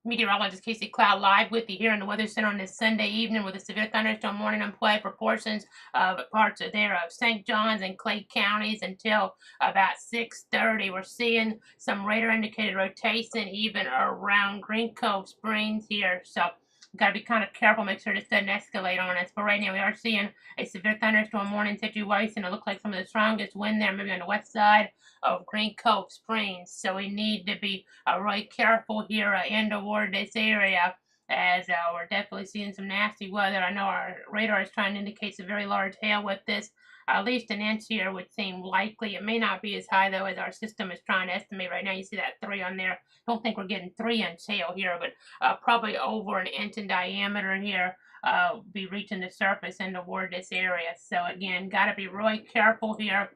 Meteorologist Casey Cloud live with you here in the Weather Center on this Sunday evening with a severe thunderstorm warning in play for portions of parts of St. Johns and Clay counties until about 6:30. We're seeing some radar indicated rotation even around Green Cove Springs here. So got to be kind of careful, make sure this doesn't escalate on us. But right now we are seeing a severe thunderstorm warning situation. It looks like some of the strongest wind there, maybe on the west side of Green Cove Springs. So we need to be really careful here in toward this area, as we're definitely seeing some nasty weather. I know our radar is trying to indicate some very large hail with this. At least an inch here would seem likely. It may not be as high, though, as our system is trying to estimate right now. You see that 3 on there. Don't think we're getting 3-inch hail here, but probably over an inch in diameter here. Be reaching the surface and toward this area. So again, got to be really careful here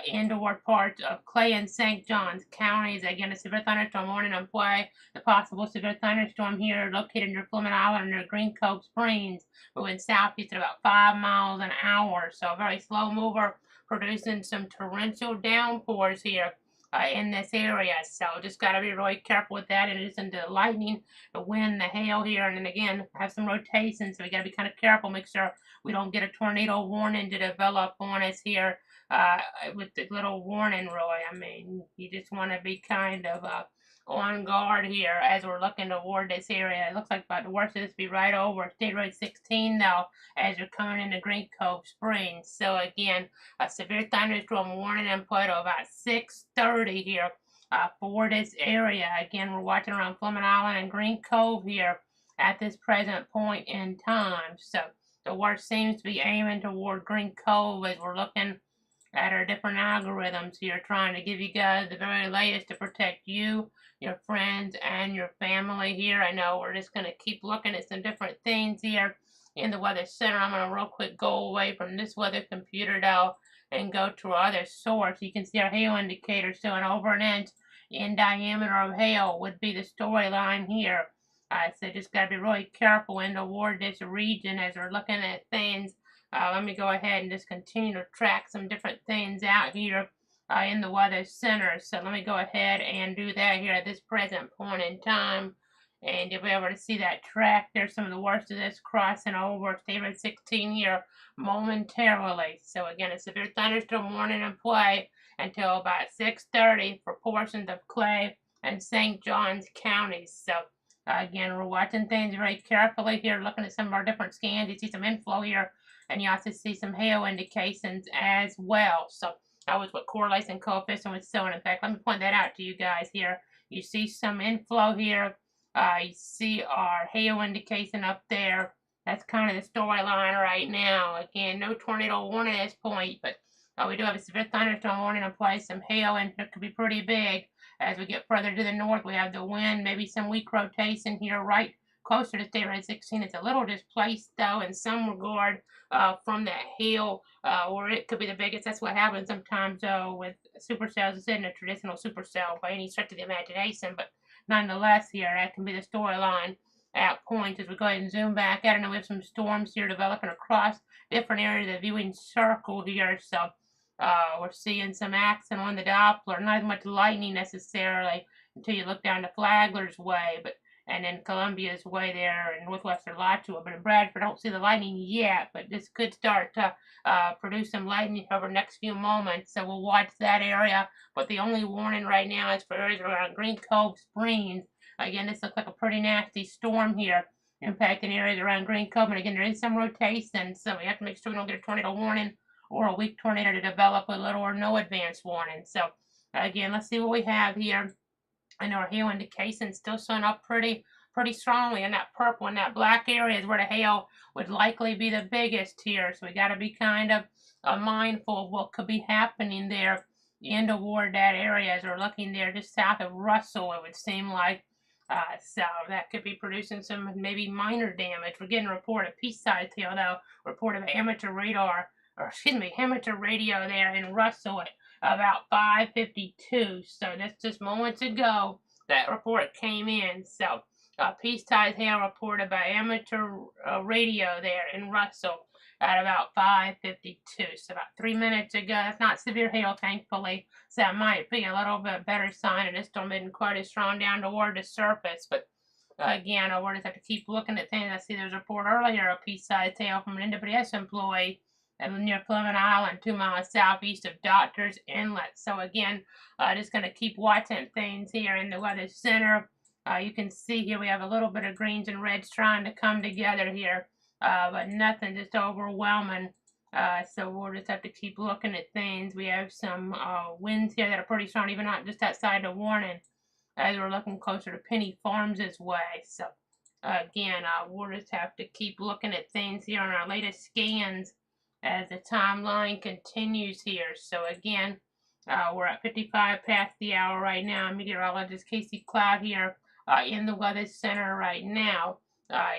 in toward parts of Clay and St. Johns counties. Again, a severe thunderstorm warning on play. The possible severe thunderstorm here located near Plymouth Island near Green Cove Springs, moving southeast at about 5 miles an hour. So a very slow mover, producing some torrential downpours here in this area. So just got to be really careful with that. In addition to the lightning, the wind, the hail here, and then again, have some rotation. So we got to be kind of careful, make sure we don't get a tornado warning to develop on us here uh, with the little warning, really. I mean, you just want to be kind of on guard here as we're looking toward this area. It looks like about the worst of this be right over State Road 16 though, as you're coming into Green Cove Springs. So again, a severe thunderstorm warning in play to about 6:30 here for this area. Again, we're watching around Plymouth Island and Green Cove here at this present point in time. So the worst seems to be aiming toward Green Cove as we're looking at our different algorithms here, trying to give you guys the very latest to protect you, your friends, and your family here. I know we're just going to keep looking at some different things here in the Weather Center. I'm going to real quick go away from this weather computer though and go to our other source. You can see our hail indicator showing over an inch in diameter of hail would be the storyline here. So just got to be really careful in toward this region as we're looking at things. Let me go ahead and just continue to track some different things out here in the Weather Center. So let me go ahead and do that here at this present point in time. And you'll be able to see that track. There's some of the worst of this crossing over State Road 16 here momentarily. So again, a severe thunderstorm warning in play until about 6:30 for portions of Clay and St. Johns counties. So again, we're watching things very carefully here, looking at some of our different scans. You see some inflow here, and you also see some hail indications as well. So that was what correlation coefficient was showing. In fact, let me point that out to you guys here. You see some inflow here. You see our hail indication up there. That's kind of the storyline right now. Again, no tornado warning at this point, but we do have a severe thunderstorm warning in place. Some hail, and it could be pretty big. As we get further to the north, we have the wind, maybe some weak rotation here right closer to State Road 16. It's a little displaced, though, in some regard from that hail, or it could be the biggest. That's what happens sometimes with supercells. This isn't a traditional supercell by any stretch of the imagination, but nonetheless, here, that can be the storyline at points. As we go ahead and zoom back out, I know we have some storms here developing across different areas of the viewing circle here, so we're seeing some action on the Doppler, not as much lightning necessarily until you look down to Flagler's Way, and then Columbia's Way there in northwestern Alachua. But in Bradford, I don't see the lightning yet, but this could start to produce some lightning over the next few moments. So we'll watch that area. But the only warning right now is for areas around Green Cove Springs. Again, this looks like a pretty nasty storm here impacting areas around Green Cove. And again, there is some rotation, so we have to make sure we don't get a tornado warning or a weak tornado to develop with little or no advance warning. So again, let's see what we have here. I know our hail indication still showing up pretty strongly in that purple and that black area is where the hail would likely be the biggest here. So we got to be kind of mindful of what could be happening there in toward that area as we're looking there just south of Russell, it would seem like. So that could be producing some maybe minor damage. We're getting a report of peace-sized hail, though, report of amateur radar, or excuse me, amateur radio there in Russell at about 5:52. So that's just moments ago that report came in. So peace-sized hail reported by amateur radio there in Russell at about 5:52. So about 3 minutes ago. That's not severe hail, thankfully. So that might be a little bit better sign of this storm isn't quite as strong down toward the surface. But Again, we'll just have to keep looking at things. I see there's a report earlier, a peace-sized tale from an NWS employee near Plymouth Island, 2 miles southeast of Doctors Inlet. So again, just going to keep watching things here in the Weather Center. You can see here we have a little bit of greens and reds trying to come together here, but nothing just overwhelming. So we'll just have to keep looking at things. We have some winds here that are pretty strong, even not just outside the warning, as we're looking closer to Penny Farms' way. So again, we'll just have to keep looking at things here on our latest scans as the timeline continues here. So again, we're at 55 past the hour right now. Meteorologist Casey Cloud here in the Weather Center right now.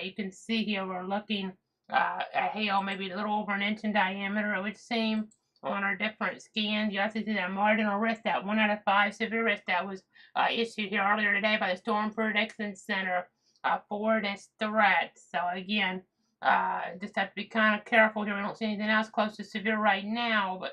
You can see here we're looking at hail maybe a little over an inch in diameter, it would seem, on our different scans. You also see that marginal risk, that 1 out of 5 severe risk that was issued here earlier today by the Storm Prediction Center for this threat. So again, just have to be kind of careful here. We don't see anything else close to severe right now, but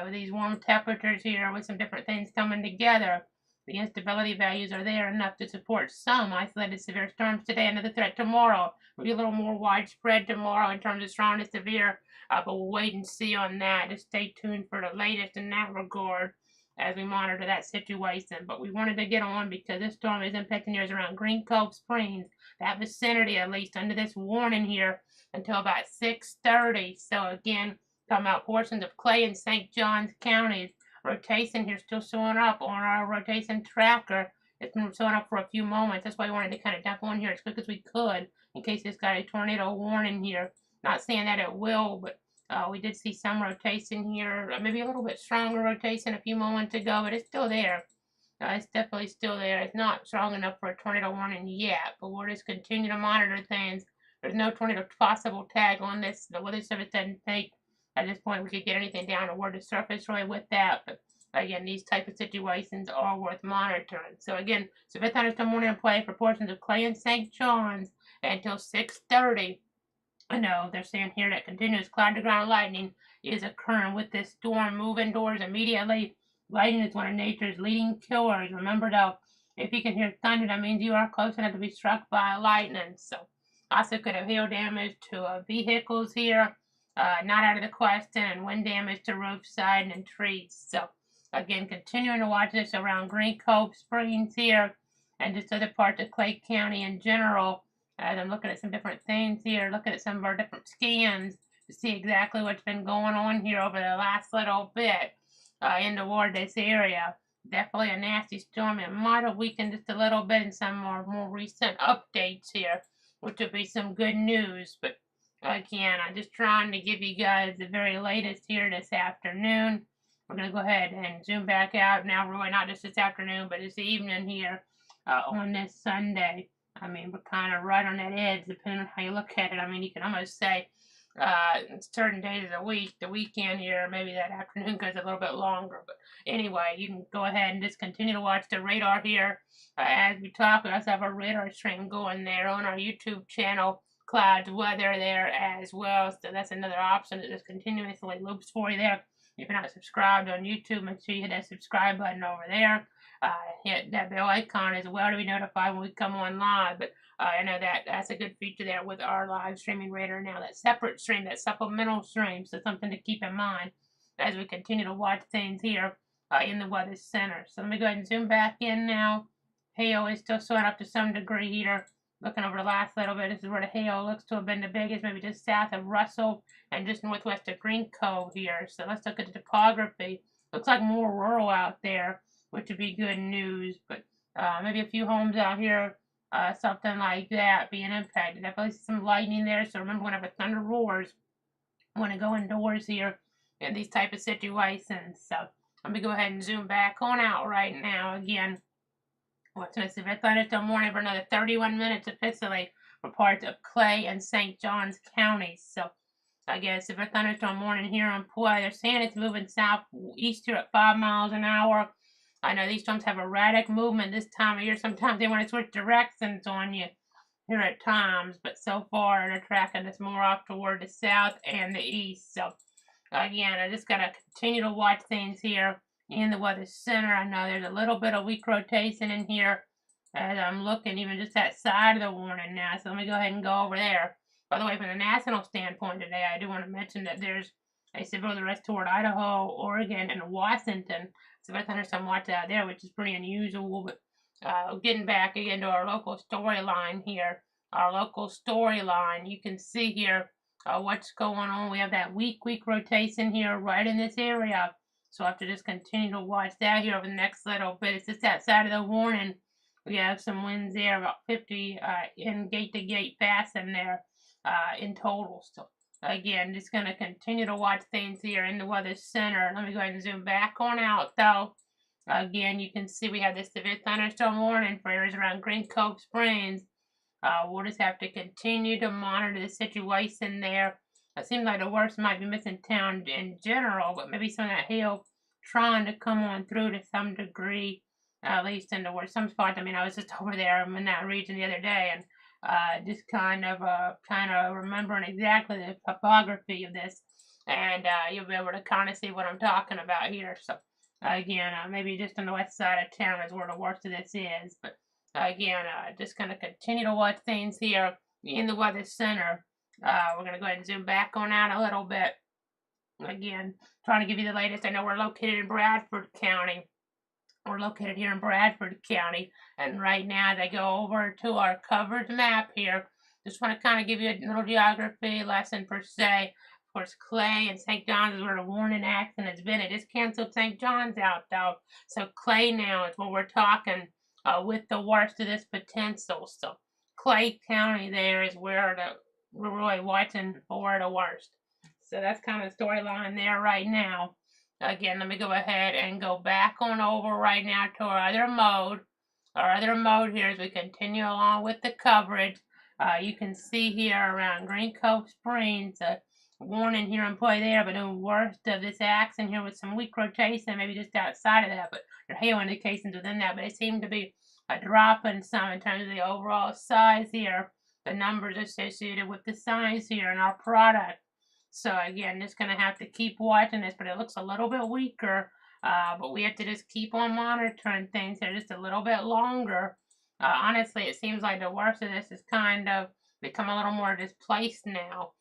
with these warm temperatures here, with some different things coming together, the instability values are there enough to support some isolated severe storms today. Another threat tomorrow will be a little more widespread tomorrow in terms of strong to severe, but we'll wait and see on that. Just stay tuned for the latest in that regard as we monitor that situation. But we wanted to get on because this storm is impacting areas around Green Cove Springs, that vicinity at least, under this warning here until about 6:30. So again, talking about portions of Clay and St. Johns counties. Rotation here still showing up on our rotation tracker. It's been showing up for a few moments. That's why we wanted to kind of dump on here as quick as we could in case it's got a tornado warning here. Not saying that it will, but we did see some rotation here, maybe a little bit stronger rotation a few moments ago, but it's still there. It's definitely still there. It's not strong enough for a tornado warning yet, but we'll just continue to monitor things. There's no tornado possible tag on this. The Weather Service doesn't think at this point we could get anything down toward the surface really with that. But again, these type of situations are worth monitoring. So again, severe thunderstorm warning in play for portions of Clay and St. John's until 6:30. I know they're saying here that continuous cloud to ground lightning is occurring with this storm. Move indoors immediately. Lightning is one of nature's leading killers. Remember though, if you can hear thunder, that means you are close enough to be struck by lightning. So also could have hail damage to vehicles here. Not out of the question, and wind damage to roof, side, and trees. So again, continuing to watch this around Green Cove Springs here and just other parts of Clay County in general. As I'm looking at some different things here, looking at some of our different scans to see exactly what's been going on here over the last little bit in toward this area. Definitely a nasty storm. It might have weakened just a little bit in some more recent updates here, which would be some good news. But again, I'm just trying to give you guys the very latest here this afternoon. We're going to go ahead and zoom back out now, really not just this afternoon, but this evening here on this Sunday. I mean, we're kind of right on that edge, depending on how you look at it. I mean, you can almost say certain days of the week, the weekend here, maybe that afternoon goes a little bit longer. But anyway, you can go ahead and just continue to watch the radar here as we talk. We also have our radar stream going there on our YouTube channel. Clouds, weather there as well. So that's another option that just continuously loops for you there. If you're not subscribed on YouTube, make sure you hit that subscribe button over there. Hit that bell icon as well to be notified when we come on live. But I know that's a good feature there with our live streaming radar now. That separate stream, that supplemental stream. So something to keep in mind as we continue to watch things here in the Weather Center. So let me go ahead and zoom back in now. Hail is still showing up to some degree here. Looking over the last little bit, this is where the hail looks to have been the biggest, maybe just south of Russell and just northwest of Green Cove here. So let's look at the topography. Looks like more rural out there, which would be good news. But maybe a few homes out here, something like that being impacted. Definitely some lightning there. So remember, whenever thunder roars, you want to go indoors here in these type of situations. So let me go ahead and zoom back on out right now again. Watching a severe thunderstorm warning for another 31 minutes officially for parts of Clay and St. Johns counties. So, again, severe thunderstorm warning here on play. They're saying it's moving southeast here at 5 miles an hour. I know these storms have erratic movement this time of year. Sometimes they want to switch directions on you here at times, but so far they're tracking us more off toward the south and the east. So, again, I just got to continue to watch things here in the Weather Center. I know there's a little bit of weak rotation in here as I'm looking even just that side of the warning now. So let me go ahead and go over there. By the way, from the national standpoint today, I do want to mention that there's a severe the rest toward Idaho, Oregon, and Washington. So I thunderstorm watch out there, which is pretty unusual. But getting back again to our local storyline here. Our local storyline, you can see here what's going on. We have that weak rotation here right in this area. So I have to just continue to watch that here over the next little bit. It's just outside of the warning. We have some winds there, about 50 in gate to gate fast in there in total. So again, just going to continue to watch things here in the weather center. Let me go ahead and zoom back on out though. Again, you can see we have this severe thunderstorm warning for areas around Green Cove Springs. We'll just have to continue to monitor the situation there. It seems like the worst might be missing town in general, but maybe some of that hail trying to come on through to some degree, at least in the worst some spots. I mean, I was just over there in that region the other day, and just kind of remembering exactly the topography of this, and you'll be able to kind of see what I'm talking about here. So again, maybe just on the west side of town is where the worst of this is, but again, just going to continue to watch things here in the weather center. We're going to go ahead and zoom back on out a little bit. Again, trying to give you the latest. I know we're located in Bradford County. We're located here in Bradford County, and right now they go over to our covered map here. Just want to kind of give you a little geography lesson per se. Of course, Clay and St. John's is where the warning action has been. It just canceled St. John's out though, so Clay now is what we're talking with the worst of this potential. So Clay County there is where we're really watching for the worst. So that's kind of the storyline there right now. Again, let me go ahead and go back on over right now to our other mode. Our other mode here as we continue along with the coverage. You can see here around Green Cove Springs, warning here in play there, but the worst of this action here with some weak rotation, maybe just outside of that, but your hail indications within that, but they seem to be dropping some in terms of the overall size here, the numbers associated with the size here in our product. So again, just going to have to keep watching this, but it looks a little bit weaker, but we have to just keep on monitoring things here just a little bit longer. Honestly, it seems like the worst of this has kind of become a little more displaced now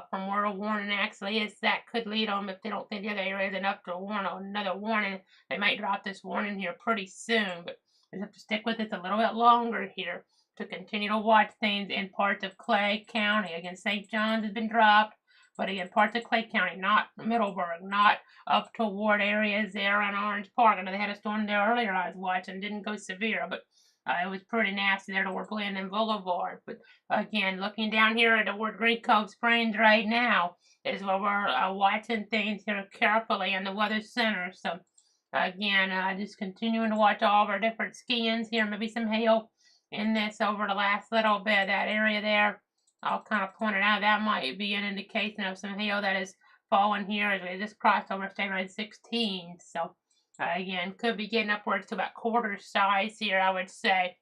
from where a warning actually is. That could lead them, if they don't think the other area is enough to warn another warning, they might drop this warning here pretty soon, but we have to stick with this a little bit longer here to continue to watch things in parts of Clay County. Again, St. John's has been dropped. But again, parts of Clay County, not Middleburg, not up toward areas there on Orange Park. I know they had a storm there earlier I was watching, didn't go severe, but it was pretty nasty there toward Blandon Boulevard. But again, looking down here toward Green Cove Springs right now is where we're watching things here carefully in the weather center. So again, just continuing to watch all of our different skins here, maybe some hail in this over the last little bit, that area there. I'll kind of point it out. That might be an indication of some hail that is falling here as we just crossed over State Road 16. So, again, could be getting upwards to about quarter size here, I would say,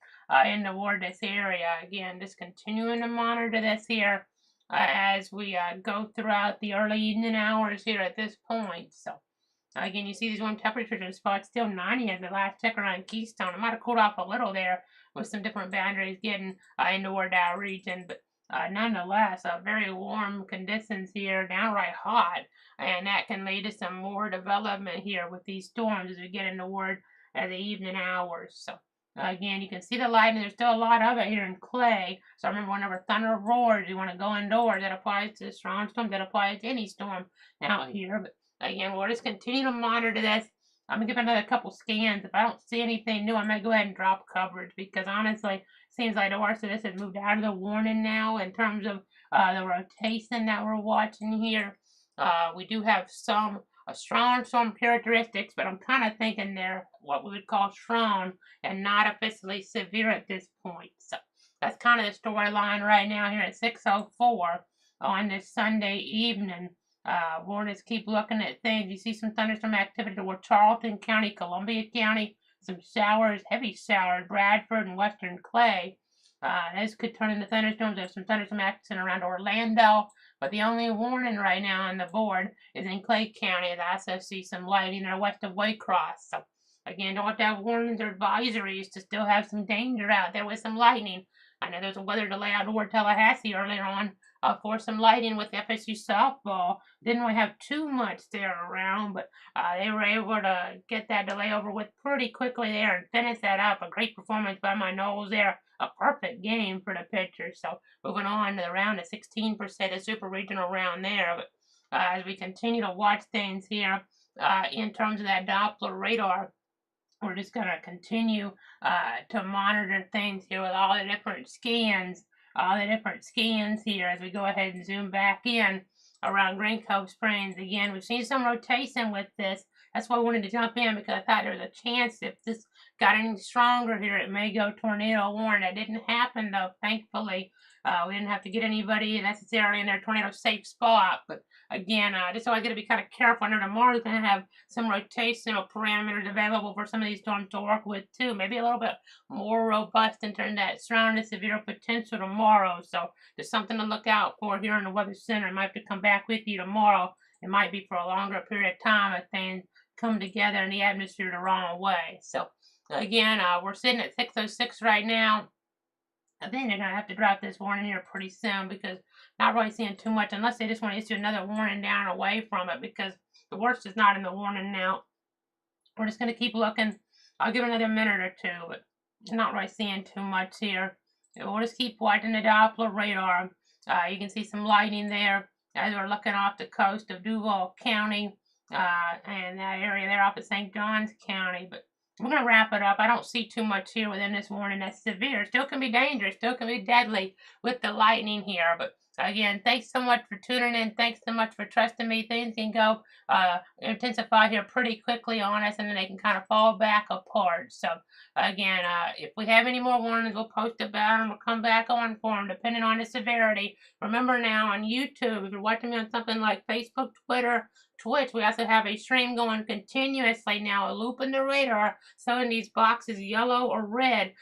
in toward this area. Again, just continuing to monitor this here as we go throughout the early evening hours here at this point. So, again, you see these warm temperatures in spots still 90 at the last check around Keystone. It might have cooled off a little there with some different boundaries getting in toward our region, but nonetheless, very warm conditions here, downright hot, and that can lead to some more development here with these storms as we get into toward the evening hours. So again, you can see the lightning. There's still a lot of it here in Clay. So remember, whenever thunder roars, you want to go indoors. That applies to strong storms. That applies to any storm out here. But again, we'll just continue to monitor this. I'm going to give another couple scans. If I don't see anything new, I may go ahead and drop coverage because honestly, seems like the worst of this has moved out of the warning now in terms of the rotation that we're watching here. We do have some strong storm characteristics, but I'm kind of thinking they're what we would call strong and not officially severe at this point. So that's kind of the storyline right now here at 6:04 on this Sunday evening. We'll just keep looking at things. You see some thunderstorm activity toward Charlton County, Columbia County, some showers, heavy showers, Bradford and Western Clay. This could turn into thunderstorms. There's some thunderstorm action around Orlando, but the only warning right now on the board is in Clay County. I also see some lightning there west of Waycross. So again, don't have to have warnings or advisories to still have some danger out there with some lightning. I know there's a weather delay out toward Tallahassee earlier on for some lightning with FSU softball. Didn't really have too much there around, but they were able to get that delay over with pretty quickly there and finish that up. A great performance by my Knowles there. A perfect game for the pitcher. So moving on to the round of 16%, the super regional round there. But as we continue to watch things here in terms of that Doppler radar, we're just going to continue to monitor things here with all the different scans, here as we go ahead and zoom back in around Green Cove Springs. Again, we've seen some rotation with this. That's why I wanted to jump in, because I thought there was a chance if this got any stronger here, it may go tornado warning. That didn't happen, though, thankfully. We didn't have to get anybody necessarily in their tornado safe spot. But again, just always got to be kind of careful. I know tomorrow's going to have some rotational parameters available for some of these storms to work with, too. Maybe a little bit more robust in terms of that strong to severe potential tomorrow. So there's something to look out for here in the Weather Center. I might have to come back with you tomorrow. It might be for a longer period of time if things come together in the atmosphere the wrong way. So again, we're sitting at 6:06 right now. I think they're going to have to drop this warning here pretty soon, because not really seeing too much, unless they just want to issue another warning down away from it, because the worst is not in the warning now. We're just going to keep looking. I'll give it another minute or two, but not really seeing too much here. We'll just keep watching the Doppler radar. You can see some lightning there as we're looking off the coast of Duval County and that area there off of St. Johns County. But we're going to wrap it up. I don't see too much here within this warning that's severe. Still can be dangerous. Still can be deadly with the lightning here. But again, thanks so much for tuning in. Thanks so much for trusting me. Things can go intensify here pretty quickly on us, and then they can kind of fall back apart. So again, if we have any more warnings, we'll post about them. We'll come back on for them, depending on the severity. Remember now, on YouTube, if you're watching me on something like Facebook, Twitter, Twitch, we also have a stream going continuously now, a loop in the radar, so in these boxes, yellow or red,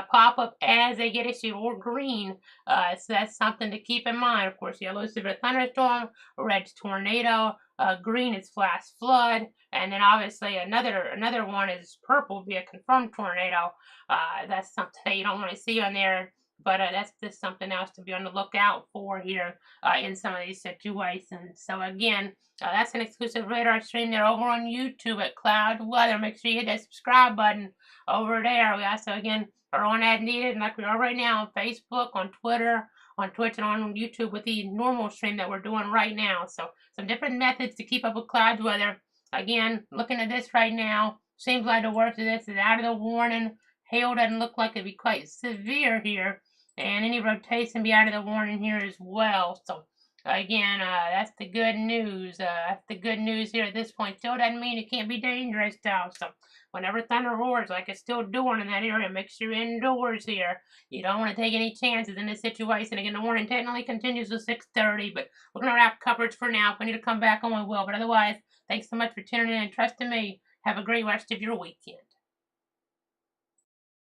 pop up as they get issued, or green. So that's something to keep in mind. Of course, yellow is severe thunderstorm, red's tornado, green is flash flood, and then obviously another one is purple, be a confirmed tornado. That's something that you don't want to see on there. But that's just something else to be on the lookout for here in some of these situations. So again, that's an exclusive radar stream there over on YouTube at Cloud Weather. Make sure you hit that subscribe button over there. We also, again, are on as needed, and like we are right now, on Facebook, on Twitter, on Twitch, and on YouTube with the normal stream that we're doing right now. So some different methods to keep up with cloud weather. Again, looking at this right now, seems like the worst of this is out of the warning. Hail doesn't look like it'd be quite severe here. And any rotation be out of the warning here as well. So again, that's the good news. That's the good news here at this point. Still doesn't mean it can't be dangerous, though. So whenever thunder roars, like it's still doing in that area, make sure you're indoors here. You don't want to take any chances in this situation. Again, the warning technically continues to 6:30, but we're going to wrap coverage for now. If we need to come back on, we will. But otherwise, thanks so much for tuning in and trusting me. Have a great rest of your weekend.